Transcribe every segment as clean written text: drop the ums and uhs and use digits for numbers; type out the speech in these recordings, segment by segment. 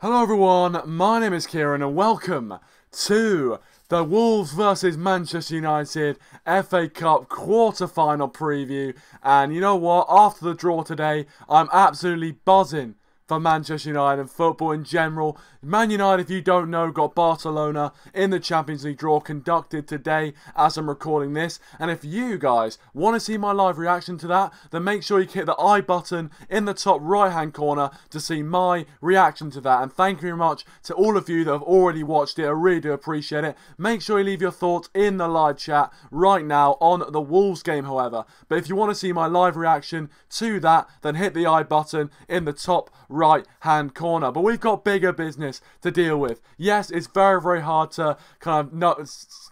Hello everyone, my name is Kieran and welcome to the Wolves versus Manchester United FA Cup quarter-final preview. And you know what, after the draw today, I'm absolutely buzzing for Manchester United and football in general. Man United, if you don't know, got Barcelona in the Champions League draw conducted today as I'm recording this. And if you guys want to see my live reaction to that, then make sure you hit the I button in the top right hand corner to see my reaction to that. And thank you very much to all of you that have already watched it. I really do appreciate it. Make sure you leave your thoughts in the live chat right now on the Wolves game, however. But if you want to see my live reaction to that, then hit the I button in the top right hand corner. But we've got bigger business to deal with. Yes, it's very hard to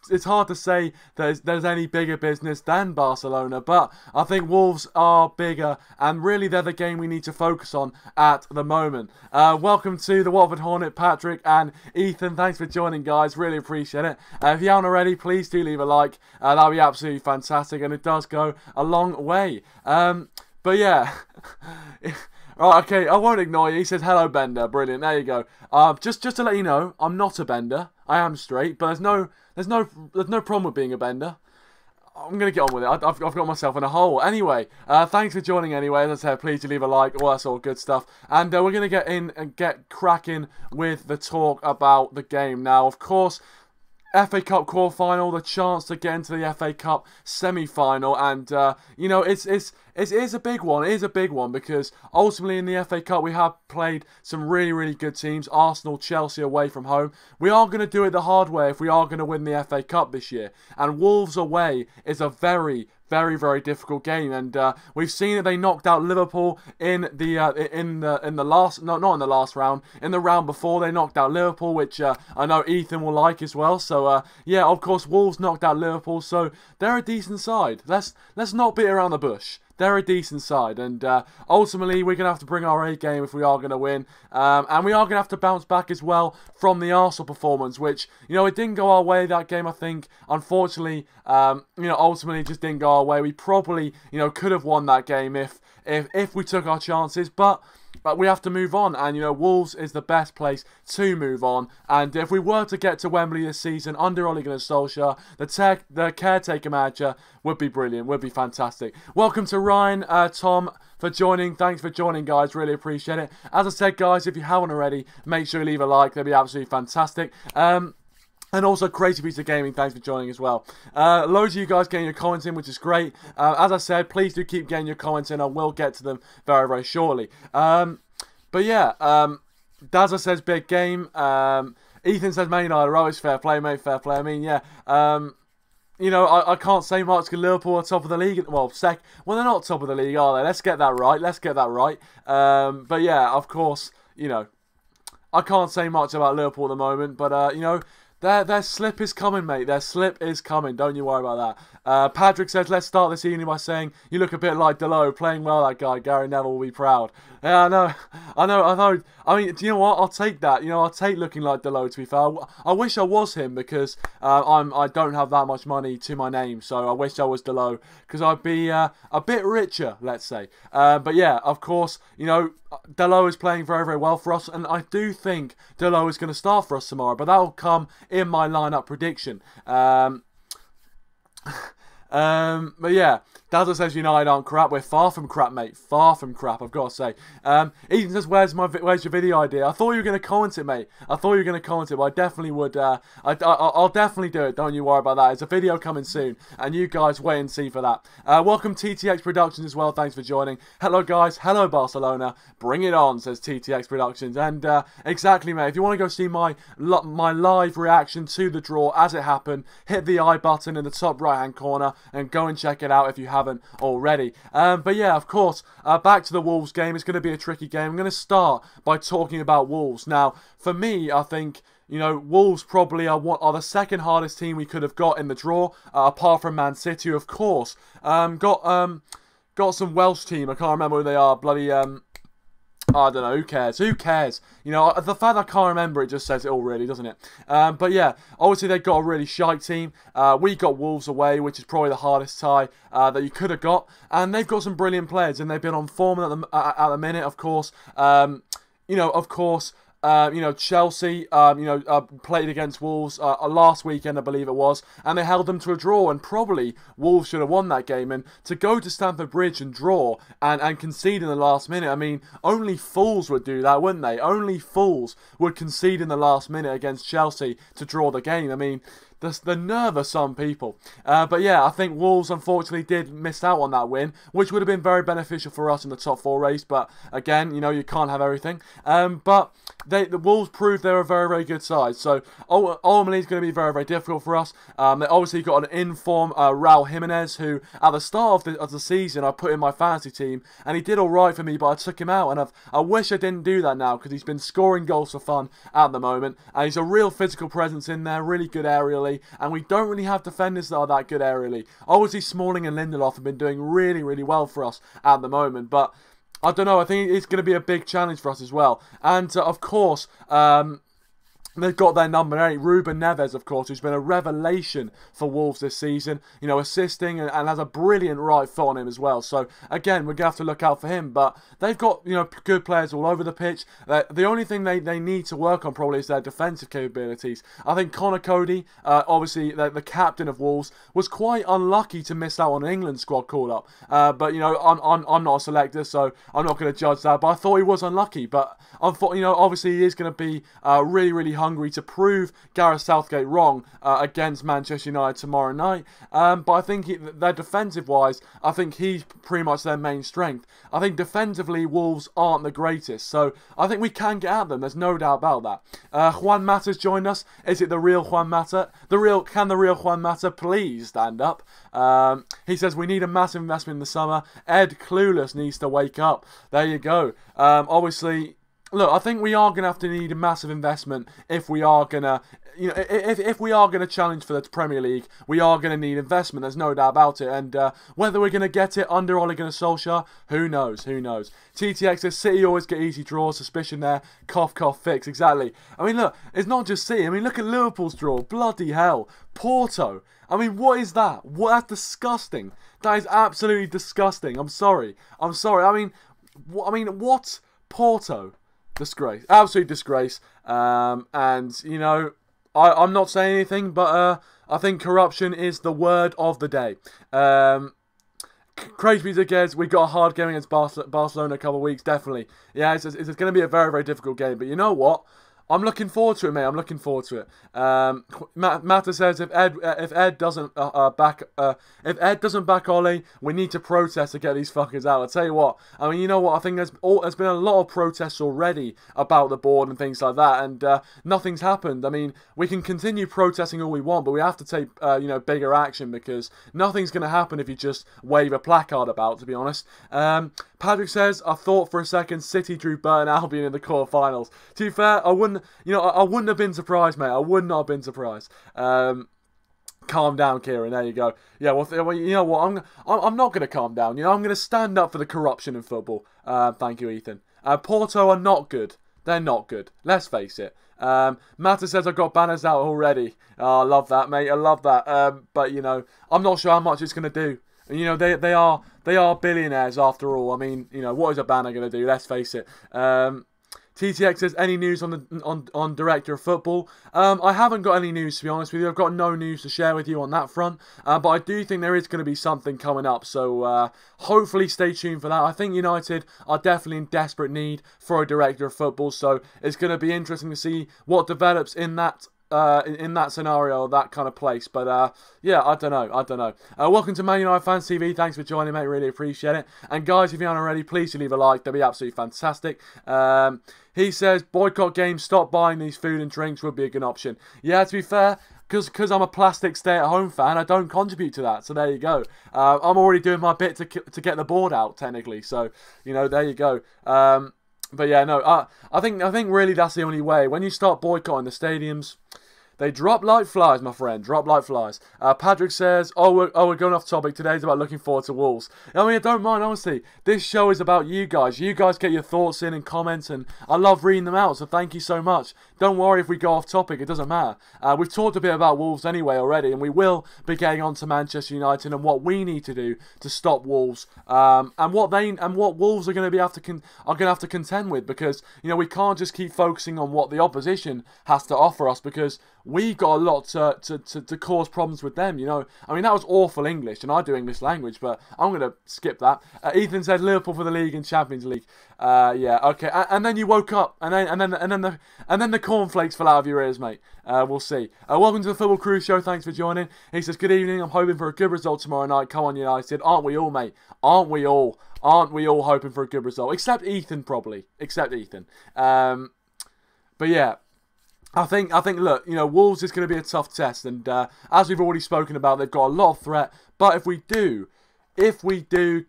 it's hard to say there's any bigger business than Barcelona, but I think Wolves are bigger and really they're the game we need to focus on at the moment. Welcome to the Watford Hornet, Patrick and Ethan. Thanks for joining, guys, really appreciate it. If you haven't already, please do leave a like. That'll be absolutely fantastic and it does go a long way. But yeah. Right, okay, I won't ignore you. He says, hello, Bender. Brilliant. There you go. Just to let you know, I'm not a Bender. I am straight, but there's no problem with being a Bender. I'm going to get on with it. I've got myself in a hole. Anyway, thanks for joining anyway. As I said, please do leave a like. All that sort of good stuff. And we're going to get in and get cracking with the talk about the game. Now, of course, FA Cup quarter-final, the chance to get into the FA Cup semi-final, and you know, it is a big one. It is a big one because ultimately in the FA Cup we have played some really good teams. Arsenal, Chelsea away from home. We are going to do it the hard way if we are going to win the FA Cup this year. And Wolves away is a very difficult game, and we've seen that they knocked out Liverpool in the last, not in the last round, in the round before they knocked out Liverpool, which I know Ethan will like as well. So yeah, of course Wolves knocked out Liverpool, so they're a decent side. Let's not beat around the bush. They're a decent side, and ultimately we're going to have to bring our A game if we are going to win, and we are going to have to bounce back as well from the Arsenal performance, which, you know, it didn't go our way that game, I think. Unfortunately, you know, ultimately it just didn't go our way. We probably, you know, could have won that game if we took our chances, but we have to move on, and you know, Wolves is the best place to move on. And if we were to get to Wembley this season under Ole Gunnar Solskjaer, the caretaker manager, would be brilliant, would be fantastic. Welcome to Ryan, Tom, for joining. Thanks for joining, guys, really appreciate it. As I said, guys, if you haven't already, make sure you leave a like, that'd be absolutely fantastic. And also, Crazy Pizza Gaming, thanks for joining as well. Loads of you guys getting your comments in, which is great. As I said, please do keep getting your comments in. I will get to them very shortly. But yeah, Dazza says big game. Ethan says Man United, oh, it's fair play, mate, fair play. I mean, yeah. You know, I can't say much because Liverpool are top of the league. Well, they're not top of the league, are they? Let's get that right. Let's get that right. But yeah, of course, you know, I can't say much about Liverpool at the moment. But, you know, their slip is coming, mate. Their slip is coming. Don't you worry about that. Patrick says, let's start this evening by saying, you look a bit like Dalot. Playing well, that guy. Gary Neville will be proud. Yeah, I know. I mean, do you know what? I'll take that. You know, I'll take looking like Dalot, to be fair. I wish I was him because I don't have that much money to my name. So I wish I was Dalot because I'd be a bit richer, let's say. But yeah, of course, you know, Dalot is playing very well for us, and I do think Dalot is going to start for us tomorrow, but that will come in my lineup prediction. But yeah, Dazzle says United aren't crap. We're far from crap, mate. Far from crap, I've got to say. Ethan says, where's your video idea? I thought you were going to comment it, mate. I thought you were going to comment it, but I definitely would. I'll definitely do it. Don't you worry about that. There's a video coming soon, and you guys wait and see for that. Welcome TTX Productions as well. Thanks for joining. Hello, guys. Hello, Barcelona. Bring it on, says TTX Productions. And exactly, mate. If you want to go see my live reaction to the draw as it happened, hit the I button in the top right-hand corner and go and check it out if you haven't already. But yeah, of course, back to the Wolves game. It's going to be a tricky game. I'm going to start by talking about Wolves. Now, for me, I think, you know, Wolves probably are the second hardest team we could have got in the draw, apart from Man City, who, of course. Got some Welsh team. I can't remember who they are. Bloody I don't know, who cares? Who cares? You know, the fact I can't remember it just says it all, really, doesn't it? But yeah, obviously they've got a really shite team. We got Wolves away, which is probably the hardest tie that you could have got. And they've got some brilliant players, and they've been on form at the minute, of course. You know, of course, Chelsea, played against Wolves last weekend, I believe it was, and they held them to a draw, and probably Wolves should have won that game. And to go to Stamford Bridge and draw and concede in the last minute, I mean, only fools would do that, wouldn't they? Only fools would concede in the last minute against Chelsea to draw the game. I mean, the nerve of some people. But yeah, I think Wolves unfortunately did miss out on that win, which would have been very beneficial for us in the top 4 race. But again, you can't have everything. But the Wolves proved they're a very, very good side. So ultimately, it's going to be very, very difficult for us. They obviously got an in-form Raul Jimenez, who at the start of the season I put in my fantasy team, and he did all right for me, but I took him out, and I wish I didn't do that now, because he's been scoring goals for fun at the moment, and he's a real physical presence in there, really good aerially, and we don't really have defenders that are that good aerially. Obviously, Smalling and Lindelof have been doing really, really well for us at the moment, but I don't know, I think it's going to be a big challenge for us as well. And, of course, they've got their number 8, Ruben Neves, of course, who's been a revelation for Wolves this season. Assisting and has a brilliant right foot on him as well. So, again, we're going to have to look out for him. But they've got, good players all over the pitch. The only thing they need to work on probably is their defensive capabilities. I think Connor Cody, obviously the captain of Wolves, was quite unlucky to miss out on an England squad call-up. But, I'm not a selector, so I'm not going to judge that. But I thought he was unlucky. But, obviously he is going to be really, really hungry to prove Gareth Southgate wrong against Manchester United tomorrow night. But I think they're defensive-wise, I think he's pretty much their main strength. I think defensively, Wolves aren't the greatest. So I think we can get at them. There's no doubt about that. Juan Mata's joined us. Is it the real Juan Mata? Can the real Juan Mata please stand up? He says, we need a massive investment in the summer. Ed Clueless needs to wake up. There you go. Obviously, look, I think we are going to have to need a massive investment if we are going to, if we are going to challenge for the Premier League, we are going to need investment. There's no doubt about it. And whether we're going to get it under Ole Gunnar Solskjaer, who knows? Who knows? TTX says City always get easy draws. Suspicion there. Cough, cough, fix. Exactly. I mean, look, it's not just City. I mean, look at Liverpool's draw. Bloody hell. Porto. I mean, what is that? That's disgusting. That is absolutely disgusting. I'm sorry. I mean, what? Porto. Disgrace, absolute disgrace. And I'm not saying anything, but I think corruption is the word of the day. Crazy Music, we got a hard game against Barcelona a couple of weeks, definitely. Yeah, it's going to be a very, very difficult game. But you know what? I'm looking forward to it, mate. I'm looking forward to it. Matta says if Ed doesn't back Ole, we need to protest to get these fuckers out. I'll tell you what. I mean, you know what? I think there's been a lot of protests already about the board and things like that, and nothing's happened. I mean, we can continue protesting all we want, but we have to take bigger action, because nothing's going to happen if you just wave a placard about. To be honest. Patrick says, I thought for a second City drew Burton Albion in the quarterfinals. To be fair, I wouldn't have been surprised, mate. I would not have been surprised. Calm down, Kieran. There you go. Yeah, well, you know what? I'm not going to calm down. I'm going to stand up for the corruption in football. Thank you, Ethan. Porto are not good. They're not good. Let's face it. Matta says I've got banners out already. Oh, I love that, mate. I love that. But I'm not sure how much it's going to do. They are billionaires after all. I mean, what is a banner going to do? Let's face it. TTX says, any news on Director of Football? I haven't got any news, to be honest with you. I've got no news to share with you on that front. But I do think there is going to be something coming up. So hopefully stay tuned for that. I think United are definitely in desperate need for a Director of Football. So it's going to be interesting to see what develops in that scenario, that kind of place. But yeah, I don't know. Welcome to Man United Fans TV. Thanks for joining, mate. Really appreciate it. And guys, if you aren't already, please do leave a like. That'd be absolutely fantastic. He says boycott games, stop buying these food and drinks would be a good option. Yeah, to be fair, because I'm a plastic stay-at-home fan, I don't contribute to that. So there you go. I'm already doing my bit to get the board out, technically. So there you go. But yeah, no, I think really that's the only way. When you start boycotting the stadiums, They drop like flies, my friend. Drop like flies. Patrick says, we're going off topic. Today's about looking forward to Wolves. I mean, I don't mind, honestly. This show is about you guys. You guys get your thoughts in and comments, and I love reading them out, so thank you so much. Don't worry if we go off topic. It doesn't matter. We've talked a bit about Wolves anyway already, and we will be getting on to Manchester United and what we need to do to stop Wolves, and what Wolves are going to have to contend with, because we can't just keep focusing on what the opposition has to offer us, because we got a lot to cause problems with them. I mean, that was awful English, and I do English language, but I'm going to skip that. Ethan said Liverpool for the league and Champions League. Yeah, okay, and then you woke up, and then the cornflakes fell out of your ears, mate. We'll see. Welcome to the Football Crew Show. Thanks for joining. He says, good evening. I'm hoping for a good result tomorrow night. Come on, United. Aren't we all, mate? Aren't we all? Aren't we all hoping for a good result? Except Ethan, probably. Except Ethan. But yeah, I think look, Wolves is going to be a tough test, and as we've already spoken about, they've got a lot of threat. But if we do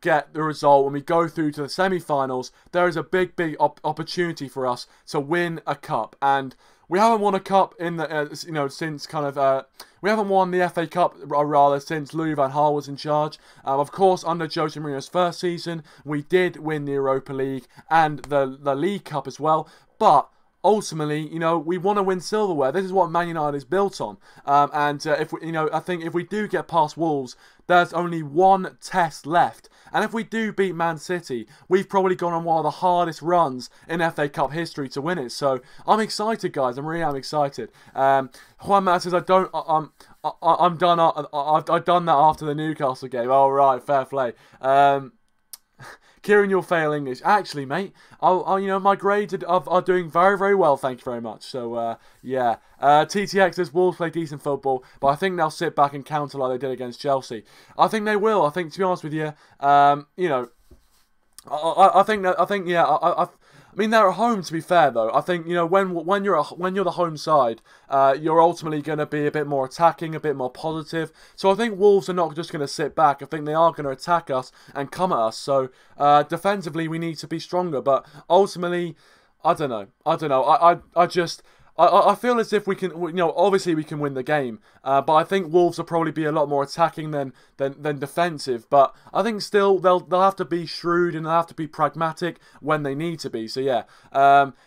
get the result and we go through to the semi-finals, there is a big opportunity for us to win a cup. And we haven't won a cup in the since we haven't won the FA Cup rather since Louis van Gaal was in charge. Of course, under Jose Mourinho's first season, we did win the Europa League and the League Cup as well, but ultimately, we want to win silverware. This is what Man United is built on. If we, I think if we do get past Wolves, there's only one test left. And if we do beat Man City, we've probably gone on one of the hardest runs in FA Cup history to win it. So I'm excited, guys. I'm excited. Juan Matt says, I'm done. I've done that after the Newcastle game. All right, fair play. Kieran, you'll fail English. Actually, mate, my grades are doing very, very well. Thank you very much. So, yeah. TTX says Wolves play decent football, but I think they'll sit back and counter like they did against Chelsea. I think they will. I think, to be honest with you, I mean, they're at home, to be fair, though. I think, when you're the home side, you're ultimately going to be a bit more attacking, a bit more positive. So I think Wolves are not just going to sit back. I think they are going to attack us and come at us. So defensively, we need to be stronger. But ultimately, I don't know. I feel as if we can, obviously we can win the game, but I think Wolves will probably be a lot more attacking than defensive. But I think still they'll have to be shrewd and they'll have to be pragmatic when they need to be. So yeah,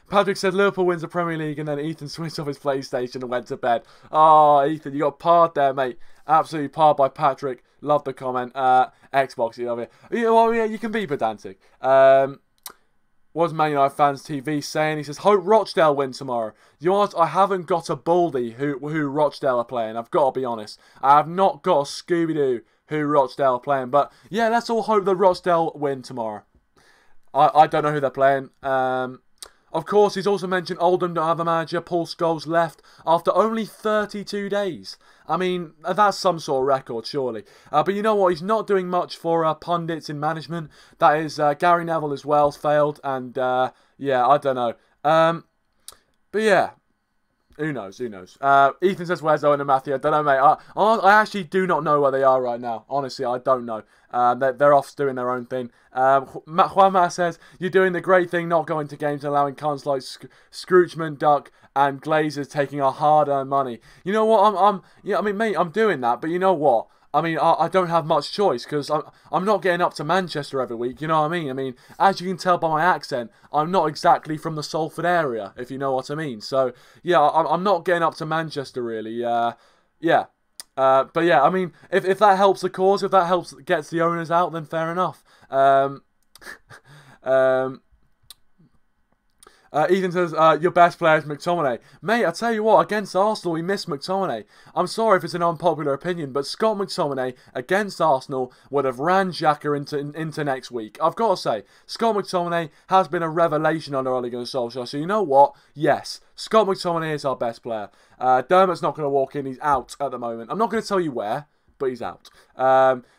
Patrick said Liverpool wins the Premier League, and then Ethan switched off his PlayStation and went to bed. Oh, Ethan, you got parred there, mate. Absolutely parred by Patrick. Love the comment. Xbox, you love it. Yeah, you can be pedantic. What's Man United Fans TV saying? He says, hope Rochdale win tomorrow. You know what? I haven't got a baldy who Rochdale are playing. I've got to be honest. I have not got a Scooby-Doo who Rochdale are playing. But yeah, let's all hope that Rochdale win tomorrow. I don't know who they're playing. Of course, he's also mentioned Oldham don't have a manager. Paul Scholes left after only 32 days. I mean, that's some sort of record, surely. But you know what? He's not doing much for pundits in management. That is, Gary Neville as well failed. And, yeah, I don't know. But yeah, who knows? Ethan says, where's Owen and Matthew? I don't know, mate. I actually do not know where they are right now. Honestly, I don't know. They're off doing their own thing. Juan Matt says, you're doing the great thing not going to games and allowing cunts like Scroogeman, Duck and Glazers taking our hard-earned money. You know what? Mate, I'm doing that, but you know what? I mean, I don't have much choice because I'm not getting up to Manchester every week, you know what I mean? I mean, as you can tell by my accent, I'm not exactly from the Salford area, if you know what I mean. So, yeah, I'm not getting up to Manchester, really. Yeah. But yeah, I mean, if that helps the cause, if that gets the owners out, then fair enough. Ethan says, your best player is McTominay. Mate, I tell you what, against Arsenal, we missed McTominay. I'm sorry if it's an unpopular opinion, but Scott McTominay against Arsenal would have ran Xhaka into next week. I've got to say, Scott McTominay has been a revelation under Ole Gunnar Solskjaer. So you know what? Yes, Scott McTominay is our best player. Dermot's not going to walk in. He's out at the moment. I'm not going to tell you where, but he's out.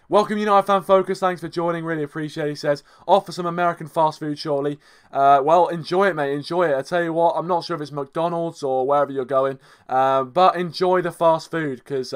Welcome, United Fan Focus. Thanks for joining. Really appreciate it. He says, off for some American fast food, surely. Well, enjoy it, mate. Enjoy it. I tell you what, I'm not sure if it's McDonald's or wherever you're going. But enjoy the fast food because,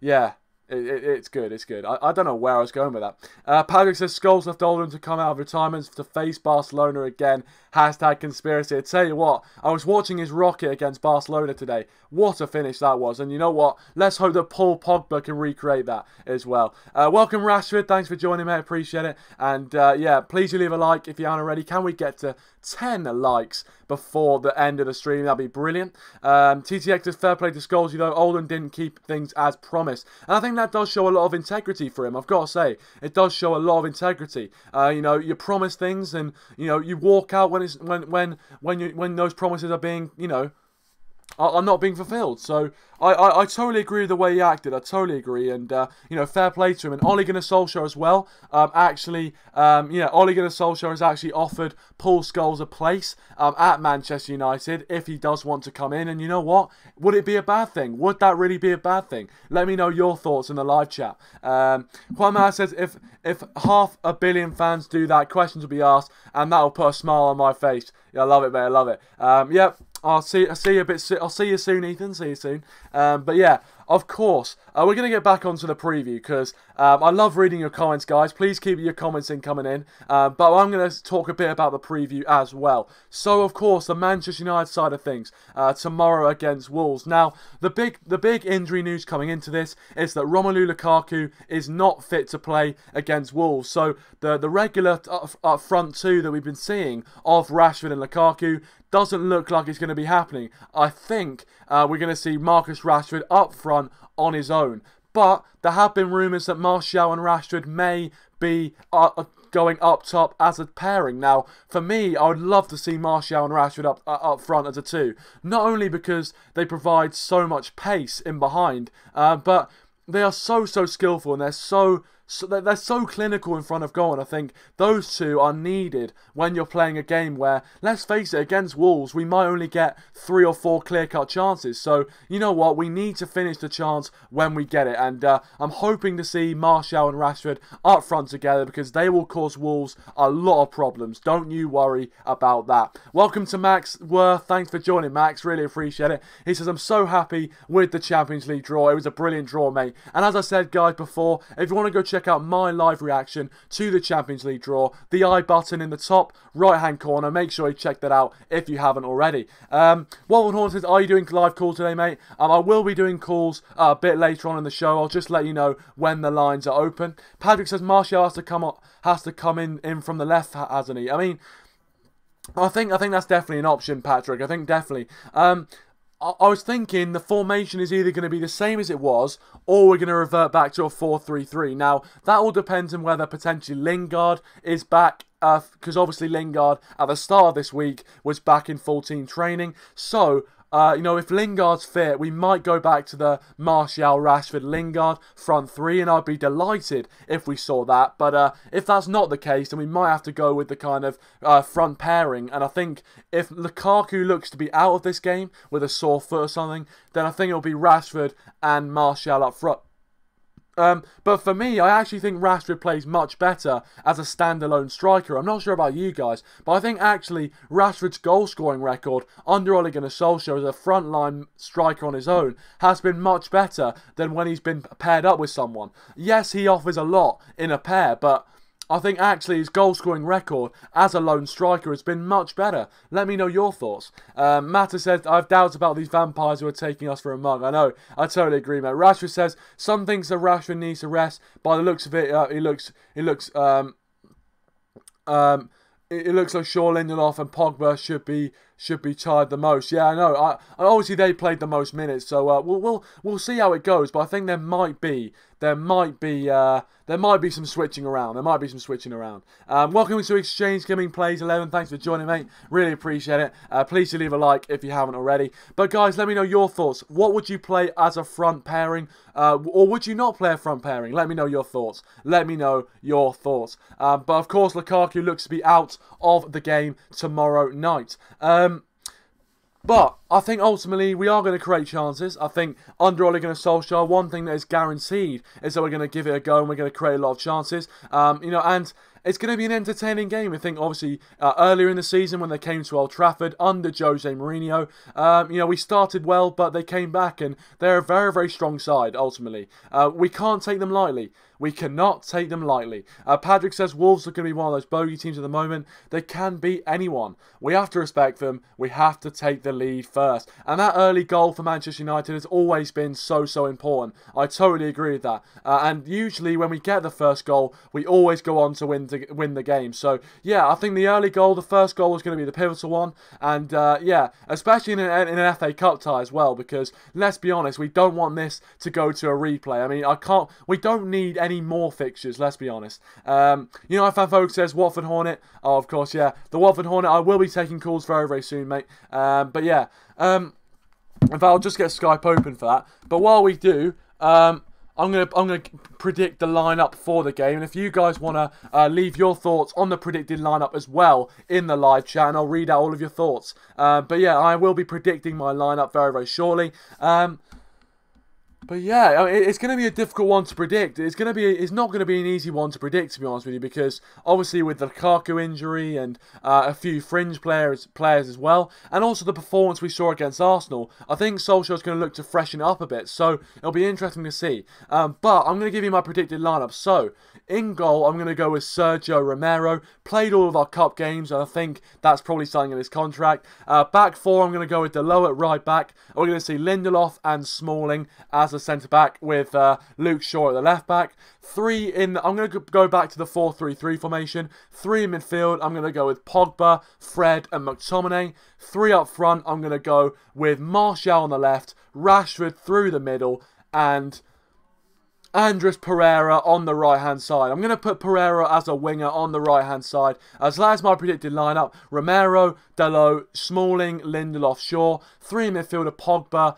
yeah, It's good, it's good. I don't know where I was going with that. Patrick says, Scholes left Oldham to come out of retirement to face Barcelona again. Hashtag conspiracy. I tell you what, I was watching his rocket against Barcelona today. What a finish that was. And you know what? Let's hope that Paul Pogba can recreate that as well. Welcome, Rashford. Thanks for joining, mate. Appreciate it. And yeah, please do leave a like if you aren't already. Can we get to 10 likes before the end of the stream? That'd be brilliant. TTX is fair play to Scholes, you know, Oldham didn't keep things as promised. And I think that does show a lot of integrity for him. I've got to say, it does show a lot of integrity. You know, you promise things, and you know, you walk out when it's when those promises are being, you know, are not being fulfilled. So I totally agree with the way he acted. I totally agree, and you know, fair play to him. And Ole Gunnar Solskjaer as well. Yeah, Ole Gunnar Solskjaer has actually offered Paul Scholes a place at Manchester United if he does want to come in. And you know what? Would it be a bad thing? Would that really be a bad thing? Let me know your thoughts in the live chat. Kwame says, if 500 million fans do that, questions will be asked, and that will put a smile on my face. Yeah, I love it, mate. I love it. Yep. I'll see you a bit. I'll see you soon, Ethan. See you soon. But yeah, of course, we're going to get back onto the preview because I love reading your comments, guys. Please keep your comments coming in. But I'm going to talk a bit about the preview as well. So, of course, the Manchester United side of things tomorrow against Wolves. Now, the big injury news coming into this is that Romelu Lukaku is not fit to play against Wolves. So the regular front two that we've been seeing of Rashford and Lukaku doesn't look like it's going to be happening. I think we're going to see Marcus Rashford up front on his own. But there have been rumours that Martial and Rashford may be going up top as a pairing. Now, for me, I would love to see Martial and Rashford up front as a two. Not only because they provide so much pace in behind, but they are so skillful, and they're so clinical in front of goal, and I think those two are needed when you're playing a game where, let's face it, against Wolves, we might only get 3 or 4 clear-cut chances. So, you know what? We need to finish the chance when we get it, and I'm hoping to see Martial and Rashford up front together because they will cause Wolves a lot of problems. Don't you worry about that. Welcome to Max Worth. Thanks for joining, Max. Really appreciate it. He says, I'm so happy with the Champions League draw. It was a brilliant draw, mate. And as I said, guys, before, if you want to go check out my live reaction to the Champions League draw, the I button in the top right hand corner, make sure you check that out if you haven't already. Walton Horn says, are you doing live calls today, mate? I will be doing calls a bit later on in the show. I'll just let you know when the lines are open. Patrick says Martial has to come in from the left, hasn't he? I mean, I think that's definitely an option, Patrick. I think definitely. I was thinking the formation is either going to be the same as it was, or we're going to revert back to a 4-3-3. Now, that all depends on whether potentially Lingard is back, because obviously Lingard at the start of this week was back in full team training. So, you know, if Lingard's fit, we might go back to the Martial, Rashford, Lingard front three, and I'd be delighted if we saw that. But if that's not the case, then we might have to go with the kind of front pairing. And I think if Lukaku looks to be out of this game with a sore foot or something, then I think it'll be Rashford and Martial up front. But for me, I actually think Rashford plays much better as a standalone striker. I'm not sure about you guys, but I think actually Rashford's goal-scoring record under Ole Gunnar Solskjaer as a frontline striker on his own has been much better than when he's been paired up with someone. Yes, he offers a lot in a pair, but I think actually his goal-scoring record as a lone striker has been much better. Let me know your thoughts. Matta says, I have doubts about these vampires who are taking us for a mug. I know, I totally agree, mate. Rashford says, some things that Rashford needs to rest. By the looks of it, it looks like Shaw, Lindelof and Pogba should be tired the most. Yeah, I know. Obviously they played the most minutes, so we'll see how it goes. But I think there might be some switching around. Welcome to Exchange Gaming Plays 11. Thanks for joining, mate. Really appreciate it. Please do leave a like if you haven't already. But guys, let me know your thoughts. What would you play as a front pairing, or would you not play a front pairing? Let me know your thoughts. But of course, Lukaku looks to be out of the game tomorrow night. But I think ultimately we are going to create chances. I think under Ole Gunnar Solskjaer, one thing that is guaranteed is that we're going to give it a go and we're going to create a lot of chances. You know, and it's going to be an entertaining game. I think, obviously, earlier in the season when they came to Old Trafford under Jose Mourinho, you know, we started well, but they came back, and they're a very, very strong side, ultimately. We can't take them lightly. We cannot take them lightly. Patrick says Wolves are going to be one of those bogey teams at the moment. They can beat anyone. We have to respect them. We have to take the lead first. And that early goal for Manchester United has always been so, so important. I totally agree with that. And usually when we get the first goal, we always go on to win the game. So, yeah, I think the early goal, the first goal, is going to be the pivotal one. And, yeah, especially in an FA Cup tie as well, because, let's be honest, we don't want this to go to a replay. I mean, we don't need any more fixtures, let's be honest. You know, Fan Folk says Watford Hornet. Oh, of course, yeah. The Watford Hornet, I will be taking calls very, very soon, mate. But yeah, in fact, I'll just get Skype open for that. But while we do, I'm gonna predict the lineup for the game, and if you guys wanna leave your thoughts on the predicted lineup as well in the live chat, and I'll read out all of your thoughts. But yeah, I will be predicting my lineup very, very shortly. But yeah, I mean, it's going to be a difficult one to predict. It's not going to be an easy one to predict, to be honest with you, because obviously with the Lukaku injury and a few fringe players as well, and also the performance we saw against Arsenal, I think Solskjaer's going to look to freshen it up a bit. So it'll be interesting to see. But I'm going to give you my predicted lineup. So in goal, I'm going to go with Sergio Romero. Played all of our cup games, and I think that's probably something in his contract. Back four, I'm going to go with Dalot at right back. We're going to see Lindelof and Smalling as a centre-back with Luke Shaw at the left-back. I'm going to go back to the 4-3-3 formation. 3 in midfield, I'm going to go with Pogba, Fred and McTominay. 3 up front, I'm going to go with Martial on the left, Rashford through the middle, and Andres Pereira on the right-hand side. I'm going to put Pereira as a winger on the right-hand side. So that's my predicted lineup. Romero, Dalot, Smalling, Lindelof, Shaw. 3 in midfield of Pogba.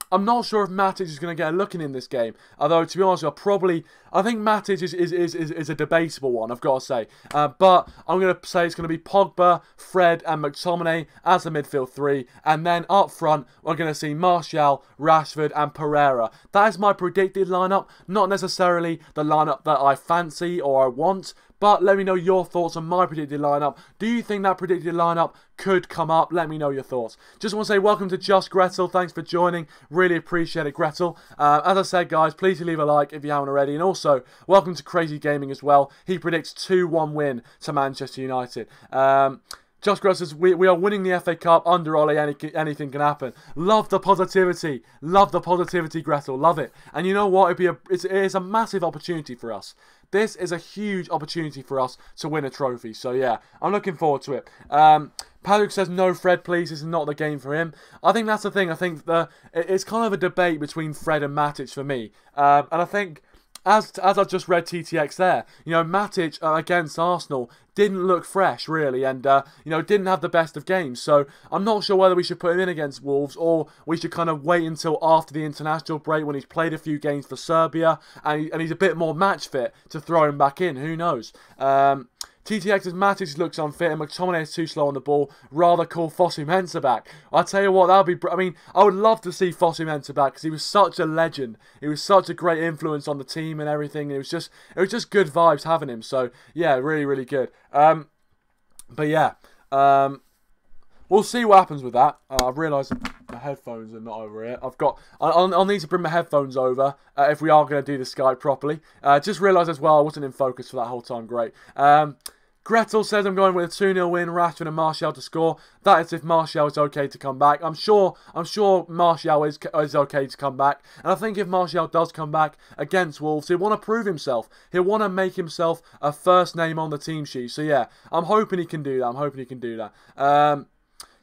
I'm not sure if Matic is going to get a look in this game. Although, to be honest, I think Matic is a debatable one, I've got to say. But I'm going to say it's going to be Pogba, Fred and McTominay as the midfield 3. And then up front, we're going to see Martial, Rashford and Pereira. That is my predicted lineup. Not necessarily the lineup that I fancy or I want. But let me know your thoughts on my predicted lineup. Do you think that predicted lineup could come up? Let me know your thoughts. Just want to say welcome to Just Gretel. Thanks for joining. Really appreciate it, Gretel. As I said, guys, please leave a like if you haven't already. And also, welcome to Crazy Gaming as well. He predicts 2-1 win to Manchester United. Just Gretel says, we are winning the FA Cup under Ole. Anything can happen. Love the positivity. Love the positivity, Gretel. Love it. And you know what? It's a massive opportunity for us. This is a huge opportunity for us to win a trophy. So, yeah, I'm looking forward to it. Patrick says, no, Fred, please. This is not the game for him. I think that's the thing. I think it's kind of a debate between Fred and Matic for me. And I think, as I just read TTX there, you know, Matic against Arsenal didn't look fresh, really, and, you know, didn't have the best of games. So I'm not sure whether we should put him in against Wolves or we should kind of wait until after the international break when he's played a few games for Serbia and he's a bit more match fit to throw him back in. Who knows? TTX's Matic looks unfit and McTominay is too slow on the ball. Rather call Fosu Mensah back. I'll tell you what, that would be... I mean, I would love to see Fosu Mensah back because he was such a legend. He was such a great influence on the team and everything. It was just good vibes having him. So, yeah, really, really good. But, yeah. We'll see what happens with that. I've realised my headphones are not over here. I'll need to bring my headphones over if we are going to do the Skype properly. Just realised as well I wasn't in focus for that whole time. Great. Gretel says I'm going with a 2-0 win, Rashford and Martial to score. That is if Martial is okay to come back. I'm sure Martial is okay to come back. And I think if Martial does come back against Wolves, he'll want to prove himself. He'll want to make himself a first name on the team sheet. So yeah, I'm hoping he can do that.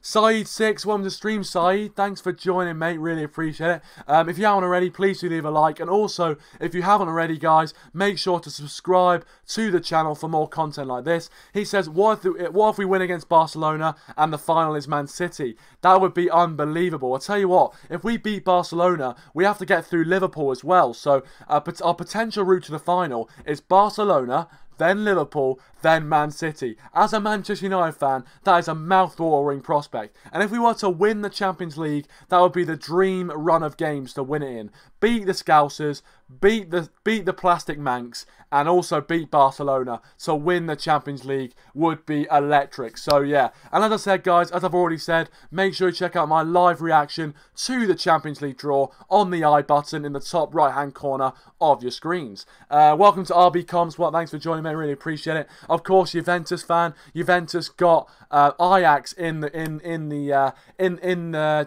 Saeed6, welcome to stream, Saeed. Thanks for joining, mate. Really appreciate it. If you haven't already, please do leave a like. And also, if you haven't already, guys, make sure to subscribe to the channel for more content like this. He says, what if we win against Barcelona and the final is Man City? That would be unbelievable. I'll tell you what, if we beat Barcelona, we have to get through Liverpool as well. So our potential route to the final is Barcelona, then Liverpool, then Man City. As a Manchester United fan, that is a mouth-watering prospect. And if we were to win the Champions League, that would be the dream run of games to win it in. Beat the Scousers, beat the plastic Manx, and also beat Barcelona to win the Champions League would be electric. So yeah, and as I said, guys, as I've already said, make sure you check out my live reaction to the Champions League draw on the I button in the top right hand corner of your screens. Welcome to RB Comms. Well, thanks for joining me. I really appreciate it. Of course, Juventus fan. Juventus got Ajax in the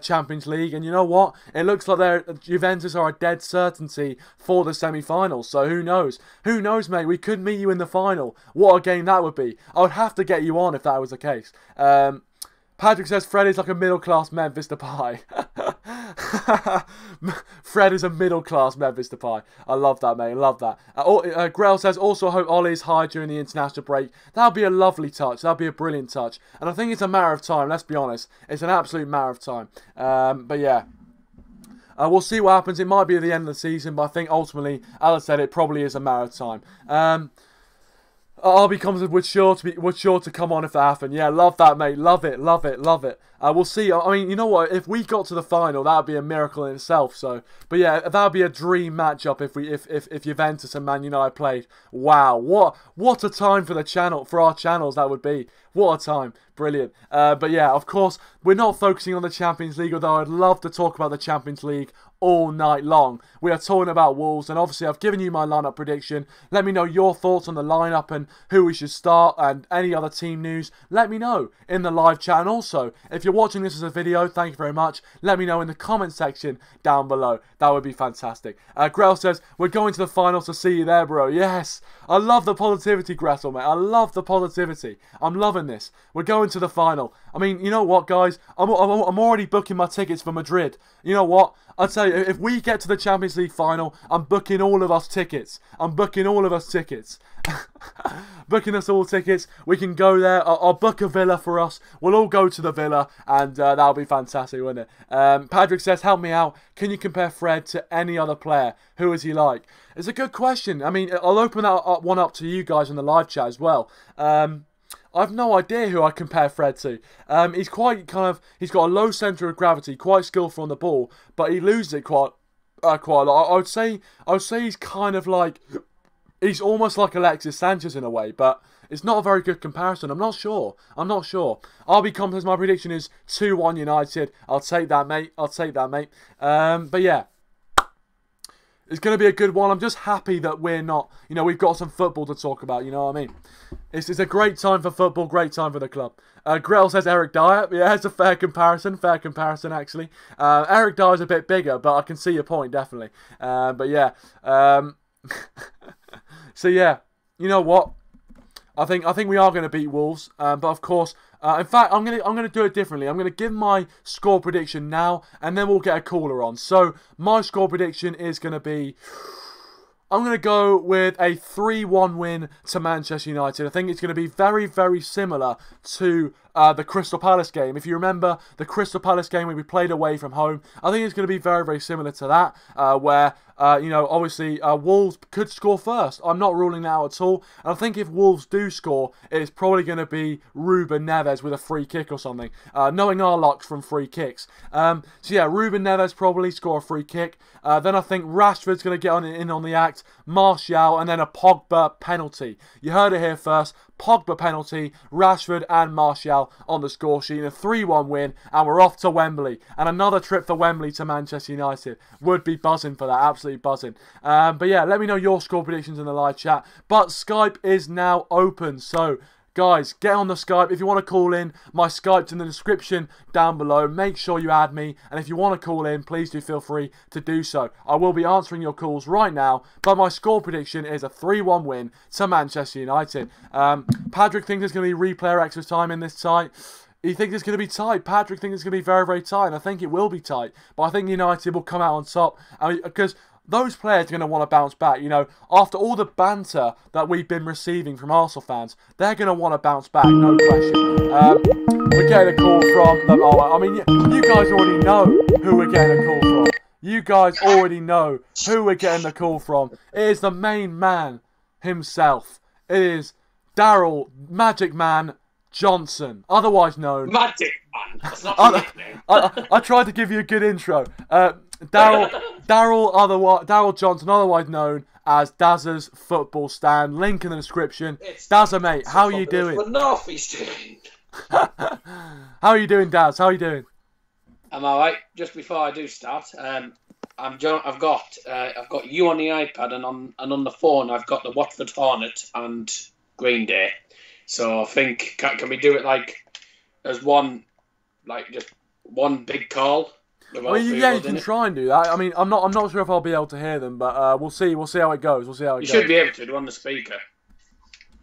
Champions League, and you know what? It looks like Juventus are a dead certainty for the semi-finals. So who knows? Who knows, mate? We could meet you in the final. What a game that would be! I would have to get you on if that was the case. Patrick says Fred is like a middle-class Memphis Depay. Fred is a middle-class Memphis Depay. I love that, mate. I love that. Grell says, also hope Ollie's high during the international break. That would be a lovely touch. That would be a brilliant touch. And I think it's a matter of time, let's be honest. It's an absolute matter of time. But yeah. We'll see what happens. It might be at the end of the season, but I think ultimately, as I said, it probably is a matter of time. RB Comes would sure to come on if that happened. Yeah, love that, mate. Love it, love it, love it. We'll see. I mean, you know what? If we got to the final, that would be a miracle in itself. So, but yeah, that would be a dream matchup if Juventus and Man United played. Wow, what a time for the channel, for our channels that would be. What a time. Brilliant. But yeah, of course, we're not focusing on the Champions League, although I'd love to talk about the Champions League all night long. We are talking about Wolves, and obviously I've given you my lineup prediction. Let me know your thoughts on the lineup and who we should start and any other team news. Let me know in the live chat, and also, if you're watching this as a video, thank you very much. Let me know in the comment section down below. That would be fantastic. Grell says, we're going to the finals to see you there, bro. Yes. I love the positivity, Gressel, mate. I love the positivity. I'm loving this. We're going to the final. I mean, you know what, guys? I'm already booking my tickets for Madrid. You know what? I'll tell you, if we get to the Champions League final, I'm booking all of us tickets. I'm booking all of us tickets. Booking us all tickets. We can go there. I'll book a villa for us. We'll all go to the villa, and that'll be fantastic, won't it? Patrick says, help me out. Can you compare Fred to any other player? Who is he like? It's a good question. I mean, I'll open that one up to you guys in the live chat as well. I've no idea who I compare Fred to. He's quite he's got a low centre of gravity, quite skillful on the ball, but he loses it quite a lot. I would say he's kind of like, he's almost like Alexis Sanchez in a way, but it's not a very good comparison. I'm not sure. RB Comp says my prediction is 2-1 United. I'll take that, mate. But yeah. It's going to be a good one. I'm just happy that we're not, you know, we've got some football to talk about, you know what I mean? It's a great time for football, great time for the club. Grell says Eric Dyer. Yeah, it's a fair comparison actually. Eric Dyer's a bit bigger, but I can see your point, definitely. But yeah. So yeah, you know what? I think we are going to beat Wolves, but of course, in fact, I'm gonna do it differently. I'm gonna give my score prediction now, and then we'll get a caller on. So my score prediction is gonna be, I'm going to go with a 3-1 win to Manchester United. I think it's going to be very, very similar to the Crystal Palace game. If you remember the Crystal Palace game where we played away from home, I think it's going to be very, very similar to that, where, you know, obviously Wolves could score first. I'm not ruling that out at all. And I think if Wolves do score, it's probably going to be Ruben Neves with a free kick or something, knowing our luck from free kicks. So yeah, Ruben Neves probably score a free kick. Then I think Rashford's going to get in on the act, Martial, and then a Pogba penalty. You heard it here first. Pogba penalty, Rashford and Martial on the score sheet. A 3-1 win, and we're off to Wembley. And another trip for Wembley to Manchester United. Would be buzzing for that, absolutely buzzing. But yeah, let me know your score predictions in the live chat. But Skype is now open, so guys, get on the Skype. If you want to call in, my Skype's in the description down below. Make sure you add me. And if you want to call in, please do feel free to do so. I will be answering your calls right now. But my score prediction is a 3-1 win to Manchester United. Patrick thinks there's going to be replay or extra time in this tie. He thinks it's going to be tight. Patrick thinks it's going to be very, very tight. And I think it will be tight. But I think United will come out on top. I mean, because those players are going to want to bounce back. You know, after all the banter that we've been receiving from Arsenal fans, they're going to want to bounce back, no question. We're getting a call from them. Oh, I mean, you guys already know who we're getting a call from. You guys already know who we're getting the call from. It is the main man himself. It is Daryl Magic Man Johnson, otherwise known... Magic Man? That's not a nickname. I tried to give you a good intro. Daryl Daryl Johnson, otherwise known as Dazza's Football Stand. Link in the description. Dazza, mate, how are you doing? How are you doing, Daz? How are you doing? I'm all right. Just before I do start, I've got you on the iPad and on the phone I've got the Watford Hornet and Green Day. So I think can we do it like as one, like just one big call? I mean, yeah, you can try and do that. I mean, I'm not sure if I'll be able to hear them, but we'll see. We'll see how it goes. You should be able to do on the speaker.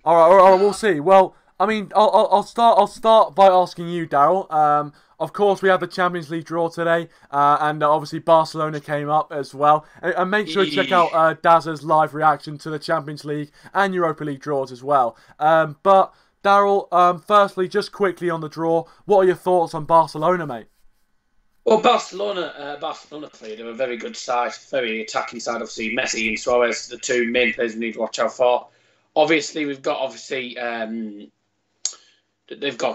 All right, we'll see. Well, I mean, I'll start by asking you, Daryl. Of course, we had the Champions League draw today, and obviously Barcelona came up as well. And make sure you check out Dazza's live reaction to the Champions League and Europa League draws as well. But Daryl, firstly, just quickly on the draw, what are your thoughts on Barcelona, mate? Well, Barcelona played a very good side, very attacking side. Obviously, Messi and Suarez, the two main players we need to watch out for. Obviously, they've got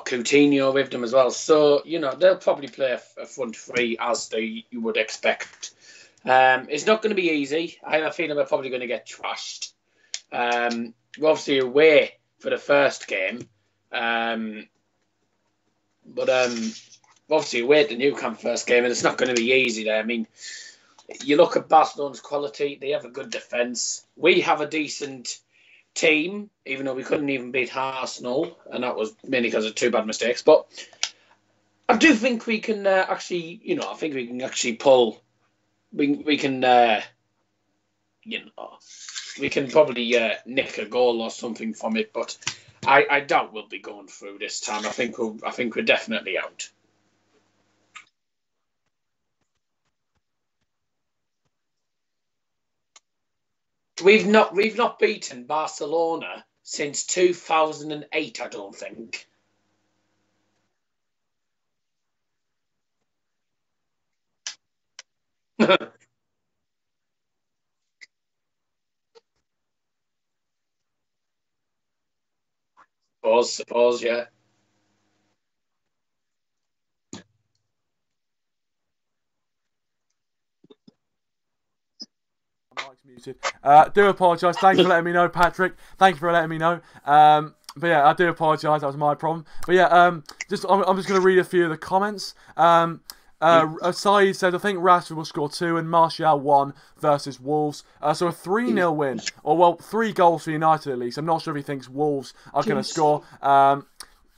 Coutinho with them as well. So, you know, they'll probably play a front three as you would expect. It's not going to be easy. I have a feeling we're probably going to get trashed. We're obviously away for the first game. Obviously away at the Nou Camp first game, and it's not going to be easy there. I mean, you look at Barcelona's quality, they have a good defence. We have a decent team, even though we couldn't even beat Arsenal, and that was mainly because of two bad mistakes. But I do think we can actually, you know, I think we can actually pull. We can probably nick a goal or something from it, but I doubt we'll be going through this time. I think we're definitely out. We've not beaten Barcelona since 2008, I don't think. Suppose, yeah. Mike's muted. Do apologise. Thanks for letting me know, Patrick. Thank you for letting me know. But yeah, I do apologise. That was my problem. But yeah, I'm just going to read a few of the comments. Saeed says, I think Rashford will score 2 and Martial 1 versus Wolves. So a 3-0 win. Or, well, 3 goals for United at least. I'm not sure if he thinks Wolves are going to score.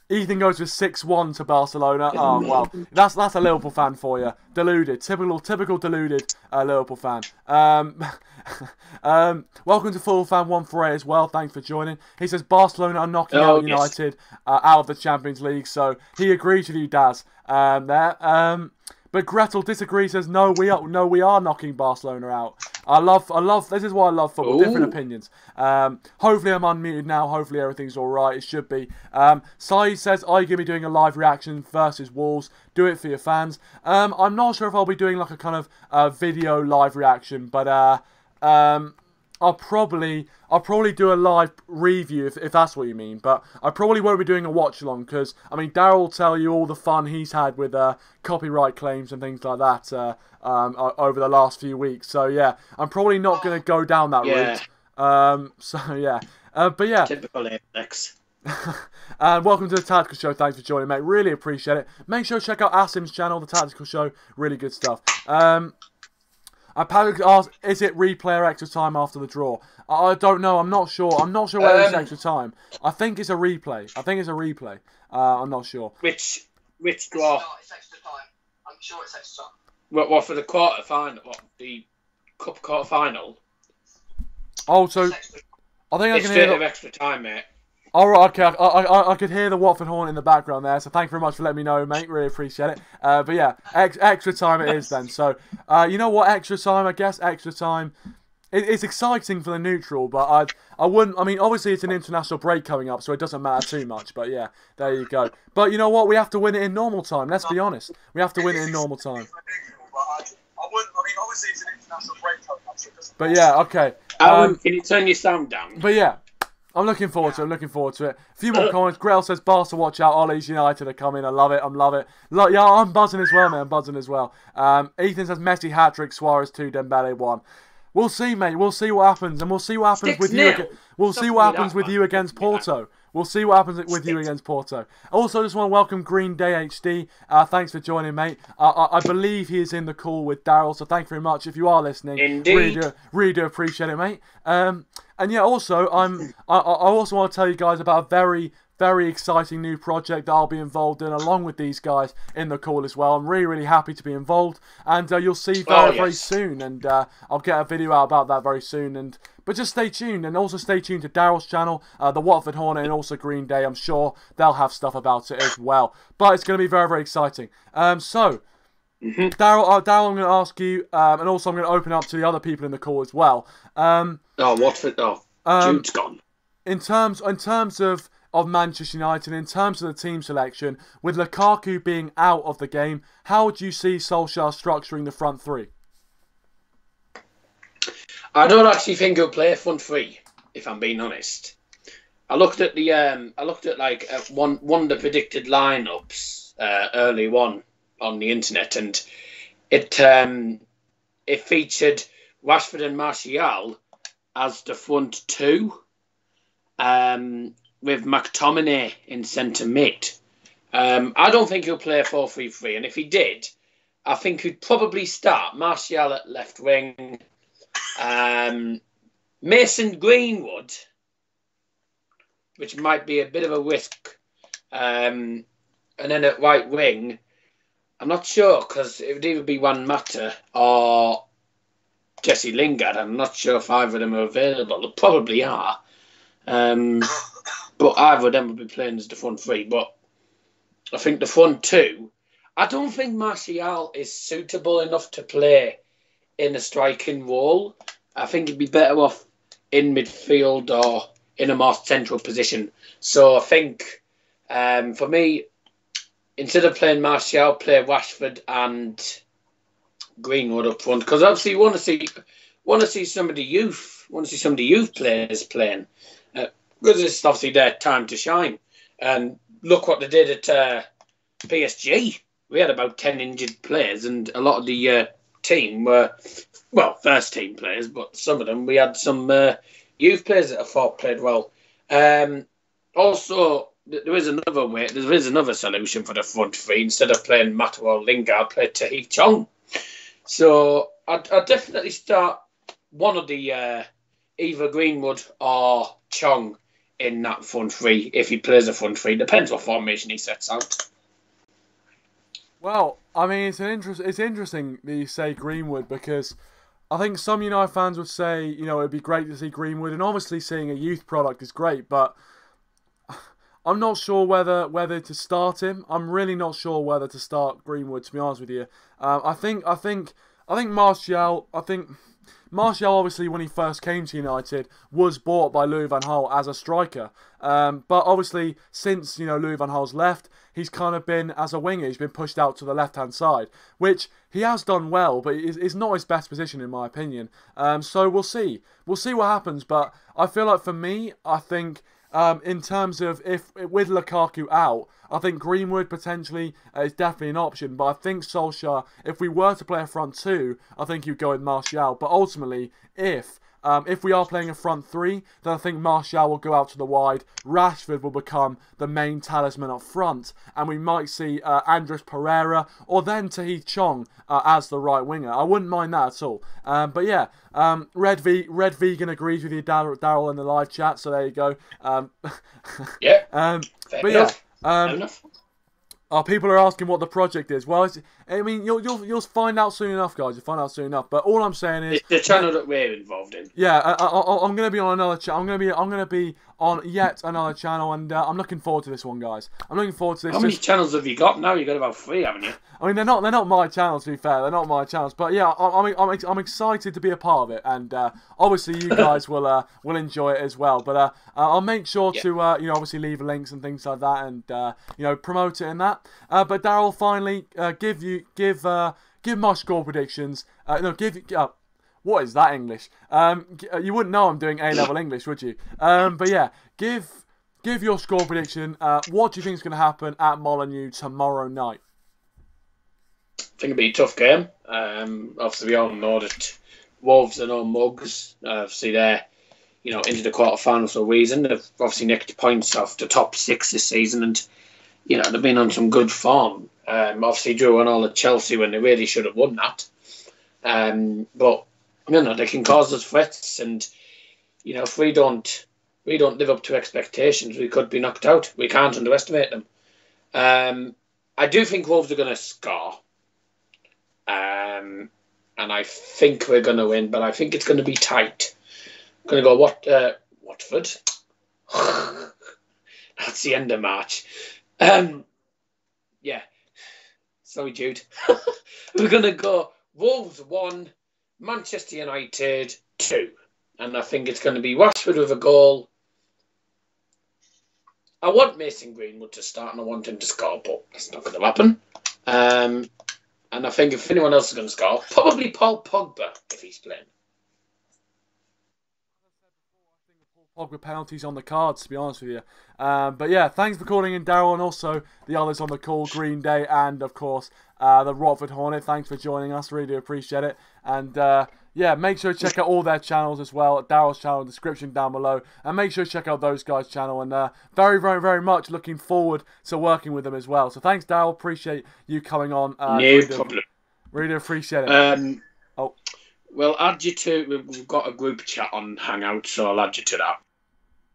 Ethan goes with 6-1 to Barcelona. Oh, well, that's a Liverpool fan for you. Deluded. Typical deluded Liverpool fan. Welcome to Full Fan 148 as well. Thanks for joining. He says Barcelona are knocking out United out of the Champions League. So he agrees with you, Daz. But Gretel disagrees. Says no, we are knocking Barcelona out. I love. This is why I love football. Ooh. Different opinions. Hopefully I'm unmuted now. Hopefully everything's all right. It should be. Sai says, "Are you going to be doing a live reaction versus Wolves? Do it for your fans." I'm not sure if I'll be doing like a kind of video live reaction, but I'll probably do a live review if that's what you mean. But I probably won't be doing a watch along because I mean Daryl will tell you all the fun he's had with copyright claims and things like that over the last few weeks. So yeah, I'm probably not going to go down that route. So yeah, but yeah. Typical Apex. And welcome to the Tactical Show. Thanks for joining, mate. Really appreciate it. Make sure to check out Asim's channel, the Tactical Show. Really good stuff. Patrick asked, is it replay or extra time after the draw? I don't know. I'm not sure. I'm not sure whether it's extra time. I think it's a replay. I'm not sure. Which draw? It's extra time. I'm sure it's extra time. What for the quarter final? What, the cup quarter final? Oh, so I think I can hear of extra time, mate. All right, okay. I could hear the Watford horn in the background there, so thank you very much for letting me know, mate. Really appreciate it. But yeah, extra time it is then. So, you know what? Extra time, I guess. Extra time. It's exciting for the neutral, but I wouldn't. I mean, obviously it's an international break coming up, so it doesn't matter too much. But yeah, there you go. But you know what? We have to win it in normal time. Let's be honest. We have to win it in normal time. Obviously it's an international break coming up, so it doesn't But yeah, okay. Alan, can you turn your sound down? But yeah. I'm looking forward to it. I'm looking forward to it. A few more comments. Grell says, Barca, watch out. Ollie's United are coming. I love it. I love it. Yeah, I'm buzzing as well, man. I'm buzzing as well. Ethan says, Messi hat-trick, Suarez 2, Dembele 1. We'll see, mate. We'll see what happens. And we'll see what happens with you. We'll see what happens with you against Porto. We'll see what happens with you against Porto. Also, I just want to welcome Green Day HD. Thanks for joining, mate. I believe he is in the call with Daryl, so thank you very much if you are listening. Indeed. Really do appreciate it, mate. And yeah, also, I also want to tell you guys about a very exciting new project that I'll be involved in along with these guys in the call as well. I'm really happy to be involved, and you'll see very soon, and I'll get a video out about that very soon. But just stay tuned, and also stay tuned to Daryl's channel, the Watford Hornet, and also Green Day. I'm sure they'll have stuff about it as well. But it's going to be very exciting. Daryl, I'm going to ask you, and also I'm going to open up to the other people in the call as well. Watford. Jude's gone. In terms of Manchester United, in terms of the team selection, with Lukaku being out of the game, how would you see Solskjaer structuring the front three? I don't actually think he'll play a front three, if I'm being honest. I looked at one of the predicted lineups early on the internet, and it featured Rashford and Martial as the front two, with McTominay in centre mid. I don't think he'll play a 4-3-3, and if he did, I think he'd probably start Martial at left wing, Mason Greenwood, which might be a bit of a risk, and then at right wing, I'm not sure, because it would either be Juan Mata or Jesse Lingard. I'm not sure if either of them are available. They probably are. But either of them will be playing as the front three. But I think the front two, I don't think Martial is suitable enough to play in a striking role. I think he'd be better off in midfield or in a more central position. So I think, for me, instead of playing Martial, play Rashford and Greenwood up front, because obviously you want to see some of the youth players playing, because it's obviously their time to shine. And look what they did at PSG. We had about 10 injured players, and a lot of the team were, well, first team players, but some of them, we had some youth players that I thought played well. Also, there is another solution for the front three. Instead of playing Mata or Lingard, play Tahith Chong. So I'd definitely start one of the either Greenwood or Chong in that front three if he plays a front three. Depends what formation he sets out. Well, I mean, it's interesting that you say Greenwood, because I think some United fans would say, it'd be great to see Greenwood, and obviously seeing a youth product is great, but I'm not sure whether to start him. I'm really not sure whether to start Greenwood, to be honest with you. I think Martial, Martial, obviously, when he first came to United, was bought by Louis van Gaal as a striker. But obviously, since Louis van Gaal's left, he's kind of been, as a winger, he's been pushed out to the left-hand side, which he has done well, but it's not his best position, in my opinion. So we'll see. We'll see what happens, but I feel like, for me, I think, in terms of, if with Lukaku out, I think Greenwood potentially is definitely an option, but I think Solskjaer, if we were to play a front two, I think you'd go with Martial. But ultimately, if we are playing a front three, then I think Martial will go out to the wide, Rashford will become the main talisman up front, and we might see Andres Pereira or then Tahith Chong as the right winger. I wouldn't mind that at all. But yeah, Red Vegan agrees with you, Daryl, in the live chat, so there you go. Yeah. But yeah. People are asking what the project is. Well, you'll find out soon enough, guys. You'll find out soon enough. But all I'm saying is, it's the channel that we're involved in. Yeah, I'm going to be on another channel. I'm going to be on yet another channel, and I'm looking forward to this one, guys. I'm looking forward to this. How many channels have you got now? You've got about 3, haven't you? I mean, they're not my channels, to be fair. They're not my channels, but yeah, I'm excited to be a part of it, and obviously you guys will enjoy it as well. But I'll make sure to obviously leave links and things like that, and promote it in that. But Daryl, finally, give my score predictions. What is that English? You wouldn't know I'm doing A-level English, would you? But yeah, give your score prediction. What do you think is going to happen at Molineux tomorrow night? I think it'll be a tough game. Obviously, we all know that Wolves are no mugs. Obviously, they're into the quarterfinals for a reason. They've obviously nicked points off the top 6 this season, and they've been on some good form. Obviously, drew on all at Chelsea when they really should have won that. But they can cause us threats, and if we don't live up to expectations, we could be knocked out. We can't underestimate them. I do think Wolves are going to score. And I think we're going to win, but I think it's going to be tight. I'm going to go Watford. That's the end of March. Yeah. Sorry, Jude. We're going to go Wolves 1, Manchester United 2. And I think it's going to be Rashford with a goal. I want Mason Greenwood to start and I want him to score, but that's not going to happen. And I think if anyone else is going to score, probably Paul Pogba if he's playing. Pogba penalties on the cards, to be honest with you. But yeah, thanks for calling in, Daryl, and also the others on the call, Green Day, and of course the Watford Hornet. Thanks for joining us, really do appreciate it. And yeah, make sure to check out all their channels as well. Daryl's channel, description down below, and make sure to check out those guys' channel. And very, very, very much looking forward to working with them as well. So thanks, Daryl. Appreciate you coming on. No problem. Really appreciate it. We'll add you to. We've got a group chat on Hangout, so I'll add you to that.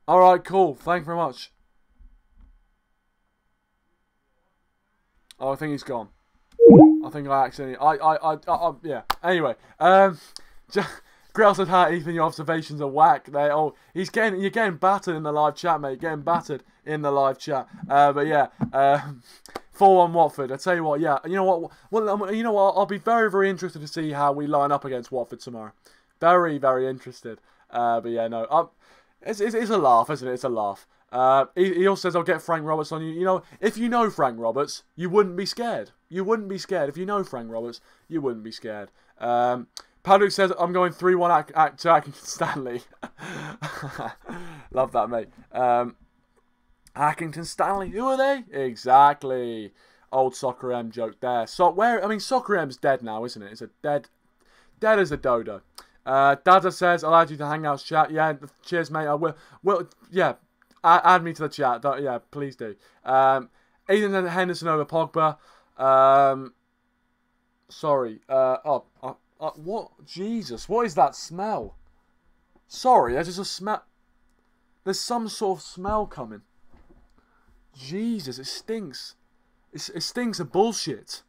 All right, cool. Thank you very much. Oh, I think he's gone. I think I accidentally. Yeah. Anyway, Grail said, "Hi, Ethan. Your observations are whack." You're getting battered in the live chat, mate. Getting battered in the live chat. But yeah, 4-1 Watford. I tell you what, yeah. You know what? Well, you know what? I'll be very, very interested to see how we line up against Watford tomorrow. Very, very interested. But yeah, no. It's a laugh, isn't it? It's a laugh. He also says, "I'll get Frank Roberts on you." You know, if you know Frank Roberts, you wouldn't be scared. You wouldn't be scared. If you know Frank Roberts, you wouldn't be scared. Patrick says, "I'm going 3-1 to Accrington Stanley." Love that, mate. Accrington Stanley, who are they? Exactly. Old Soccer M joke there. Soccer M's dead now, isn't it? It's a dead as a dodo. Dada says, "I'll add you to Hangouts chat." Yeah, cheers, mate. I will. Well, yeah, add me to the chat. Yeah, please do. Ethan Henderson over Pogba. Sorry. What? Jesus, what is that smell? Sorry, there's just a smell. There's some sort of smell coming. Jesus, it stinks. It stinks of bullshit.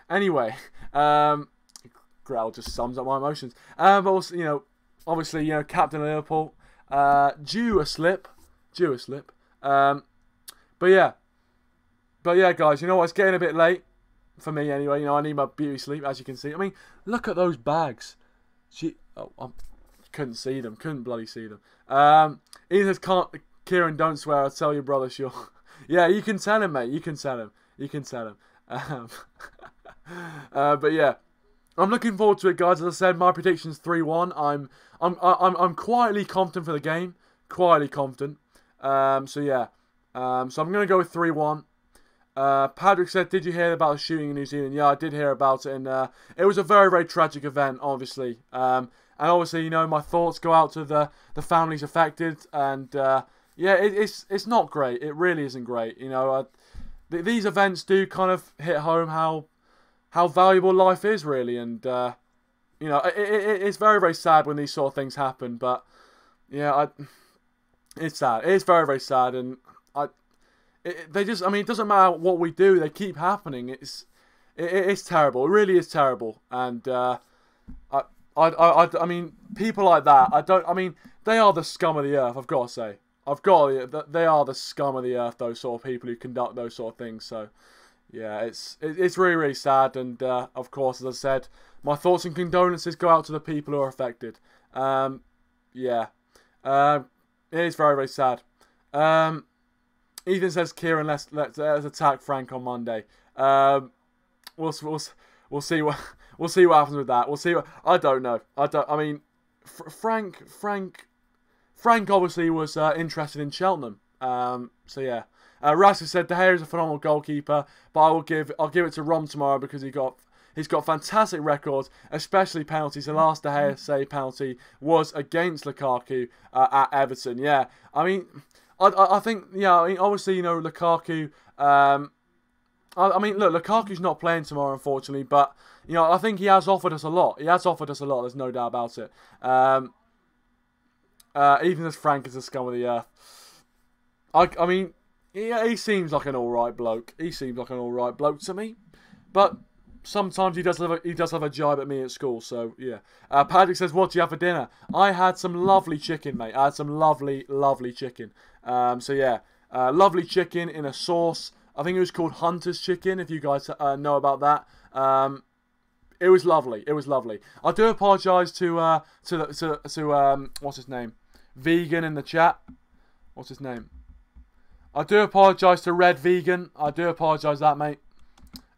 Anyway, Growl just sums up my emotions. But also, obviously, Captain of Liverpool, due a slip. But yeah, guys, you know what? It's getting a bit late for me anyway. I need my beauty sleep, as you can see. I mean, look at those bags. I couldn't see them. Couldn't bloody see them. Ethan says, Kieran, don't swear. I'll tell your brother, sure. Yeah, you can tell him, mate. You can tell him. But yeah, I'm looking forward to it, guys. As I said, my prediction's 3-1. I'm quietly confident for the game. Quietly confident. So yeah. So I'm gonna go with 3-1. Patrick said, "Did you hear about the shooting in New Zealand?" Yeah, I did hear about it, and it was a very, very tragic event, obviously. And obviously, my thoughts go out to the families affected, and yeah, it's not great. It really isn't great. These events do kind of hit home how valuable life is, really, and it's very, very sad when these sort of things happen. But yeah, it's sad. It's very, very sad, and it doesn't matter what we do; they keep happening. It's terrible. It really is terrible, and I mean, people like that. They are the scum of the earth. I've got to say. They are the scum of the earth. Those sort of people who conduct those sort of things. So, yeah, it's really, really sad. And of course, as I said, my thoughts and condolences go out to the people who are affected. Yeah, it is very, very sad. Ethan says, "Kieran, let's attack Frank on Monday." We'll we'll see what happens with that. We'll see. I don't know. I mean, Frank obviously was interested in Cheltenham. So yeah. Rashford said De Gea is a phenomenal goalkeeper, but I'll give it to Rom tomorrow because he's got fantastic records, especially penalties. The last De Gea save penalty was against Lukaku at Everton. Yeah, I mean, I think, yeah, I mean, obviously, you know, Lukaku. I mean, look, Lukaku's not playing tomorrow, unfortunately, but you know, I think he has offered us a lot. He has offered us a lot. There's no doubt about it. Even as Frank is a scum of the earth. I mean, he seems like an alright bloke. He seems like an alright bloke to me, but sometimes he does have a jibe at me at school. So yeah. Patrick says, "What do you have for dinner?" I had some lovely chicken, mate. I had some lovely chicken. So yeah, lovely chicken in a sauce. I think it was called Hunter's Chicken. If you guys know about that. It was lovely. It was lovely. I do apologise to what's his name, Vegan in the chat. What's his name? I do apologise to Red Vegan. I do apologise that, mate.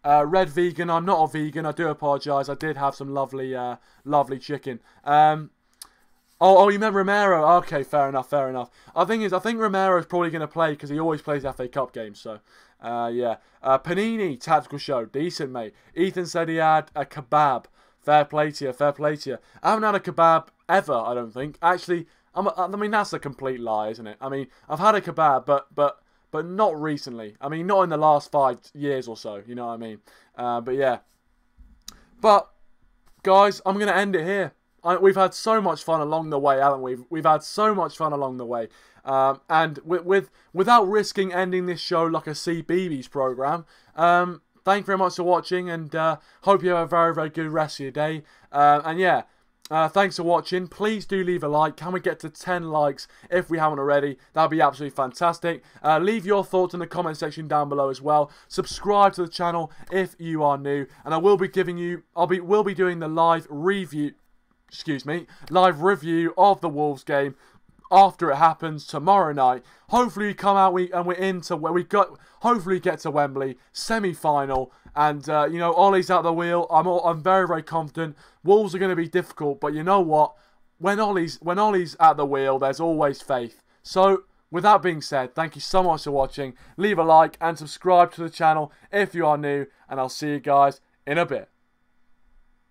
Red Vegan. I'm not a vegan. I do apologise. I did have some lovely chicken. Oh, you meant Romero? Okay, fair enough. I think Romero's probably going to play because he always plays FA Cup games. So, yeah. Panini tactical show, decent, mate. Ethan said he had a kebab. Fair play to you. I haven't had a kebab ever. I don't think. Actually, I mean that's a complete lie, isn't it? I mean, I've had a kebab, but not recently. I mean, not in the last 5 years or so. You know what I mean? But yeah. But guys, I'm going to end it here. We've had so much fun along the way, haven't we? We've had so much fun along the way. And without risking ending this show like a CBeebies program, thank you very much for watching, and hope you have a very, very good rest of your day. And yeah, thanks for watching. Please do leave a like. Can we get to 10 likes if we haven't already? That'd be absolutely fantastic. Leave your thoughts in the comment section down below as well. Subscribe to the channel if you are new, and I will be will be doing the live review of the Wolves game after it happens tomorrow night. Hopefully we come out and we're into where hopefully get to Wembley semi-final, and you know, Ollie's out the wheel. I'm very, very confident. Wolves are going to be difficult, but you know what? When Ollie's at the wheel, there's always faith. So with that being said, thank you so much for watching. Leave a like and subscribe to the channel if you are new, and I'll see you guys in a bit.